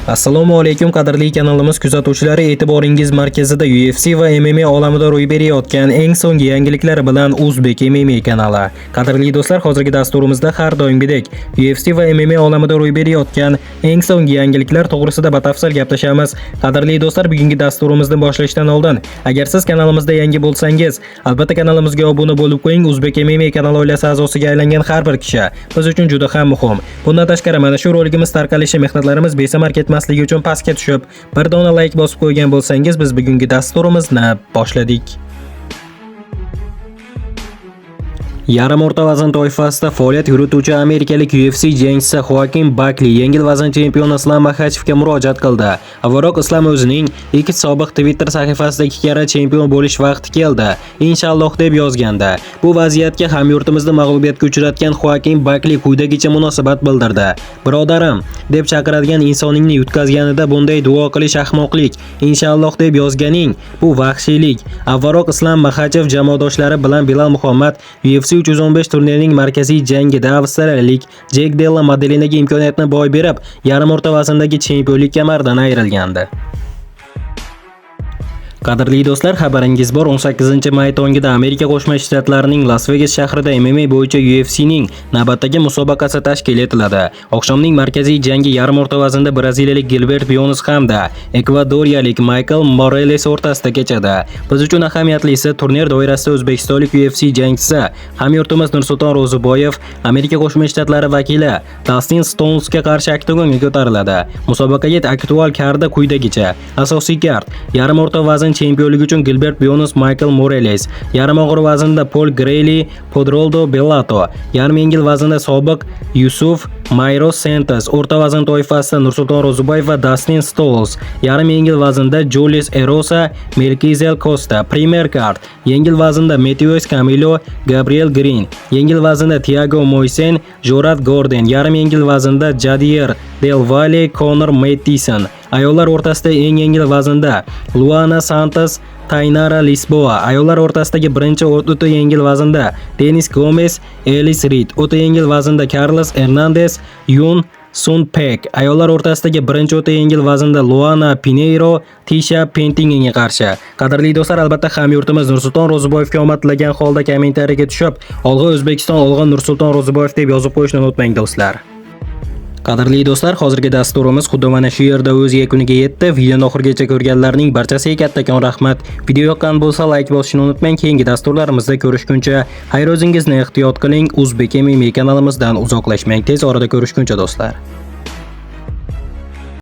Assalomu alaykum qadrli kanalimiz kuzatuvchilari, e'tiboringiz markazida UFC va MMA olamida ro'y berayotgan eng so'nggi yangiliklar bilan Uzbek MMA kanali. Qadrli do'stlar, hozirgi dasturimizda har doimgidek UFC va MMA olamida ro'y berayotgan eng so'nggi yangiliklar to'g'risida batafsil gaplashamiz. Qadrli do'stlar, bugungi dasturimizni boshlashdan oldin, agar siz kanalimizda yangi bo'lsangiz, albatta kanalimizga obuna bo'lib qo'ying. Uzbek MMA kanali oilasi a'zosiga aylangan har bir kishi biz uchun juda ham muhim. Bundan tashqari, mana shu roligimiz tarqalishi mehnatlarimiz besamar ketmasligi uchun pastga tushib, bir dona like bosib qo'ygan bo'lsangiz, biz bugungi dasturimizni boshladik. Yarim o'rta vazn toifasida faoliyat yurituvchi amerikalik UFC jangchisi Joaquin Buckley yengil vazn chempioni Islam Makhachevga murojaat qildi. Avvalroq Islam o'zining ikki sobiq Twitter sahifasida 2 karra chempion bo'lish vaqti keldi, inshaalloh deb yozgandi. Bu vaziyatga hamyurtimizni mag'lubiyatga uchratgan Joaquin Buckley quyidagicha munosabat bildirdi. Birodarim deb chaqiradigan insoningni yutqazganida bunday duo qilish ahmoqlik, inshaalloh deb yozganing bu vahshiylik. Avvalroq Islam Makhachev jamoadoshlari bilan Bilal Muhammad UFC 315 turnirining markaziy jangida avstraliyalik Jack Della Maddalinaga imkoniyatni boy berib, yarim o'rta vazndagi chempionlik kamaridan ayrilgandi. Qadrli do'stlar, xabaringiz bor, 18-may tongida Amerika Qo'shma Shtatlarining Las Vegas shahrida MMA bo'yicha UFC'ning navbatdagi musobaqasi tashkil etiladi. Oqshomning markaziy jangi yarim o'rta vaznda braziliyalik Gilbert Burns hamda ekvadoriyalik Michael Morales o'rtasida kechadi. Biz uchun ahamiyatlisi, turnir doirasida o'zbekistonlik UFC jangchisi hamyurtimiz Nursulton Ro'ziboyev Amerika Qo'shma Shtatlari vakili Dustin Stonesga qarshi oktagonga ko'tariladi. Musobaqaga aktual karda quyidagicha: asosiy kard yarim o'rta vazn chempionligi uchun Gilbert Burns, Michael Morales, yarim og'ir vaznda Paul Grayli, Podroldo Bellato, yarim yengil vaznda sobiq Yusuf Mayros Santos, o'rta vazn toifasida Nursulton Ro'ziboyev va Dustin Stones, yarim yengil vaznda Julius Erosa, Melquizel Costa. Premier card yengil vaznda Mateus Camilo, Gabriel Green, yengil vaznda Thiago Moisen, Jorad Gordon, yarim yengil vaznda Jadier Del Valle, Conor Mattison. Ayollar o'rtasida eng yengil vaznda Luana Santos, Tainara Lisboa. Ayollar o'rtasidagi birinchi o'ta yengil vaznda Denis Gomez, Ellis Reed. O'ta yengil vaznda Carlos Hernandez, Yun Sun Pek. Ayollar o'rtasidagi birinchi o'ta yengil vaznda Luana Pineiro, Tisha Pentingenga qarshi. Qadrli do'stlar, albatta hamyurtimiz Nursulton Ro'ziboyevga omad tilagan holda kommentariyaga tushib, "Olg'a O'zbekiston, olg'a Nursulton Ro'ziboyev" deb yozib qo'yishni unutmang do'stlar. Qadrli do'stlar, hozirgi dasturimiz xuddi mana shu yerda o'z yakuniga yetdi. Videoni oxirigacha ko'rganlarning barchasiga kattakon rahmat. Video yoqqan bo'lsa like bosishni unutmang. Keyingi dasturlarimizda ko'rishguncha xayr, o'zingizni ehtiyot qiling. Uzbek MMA kanalimizdan uzoqlashmang. Tez orada ko'rishguncha do'stlar.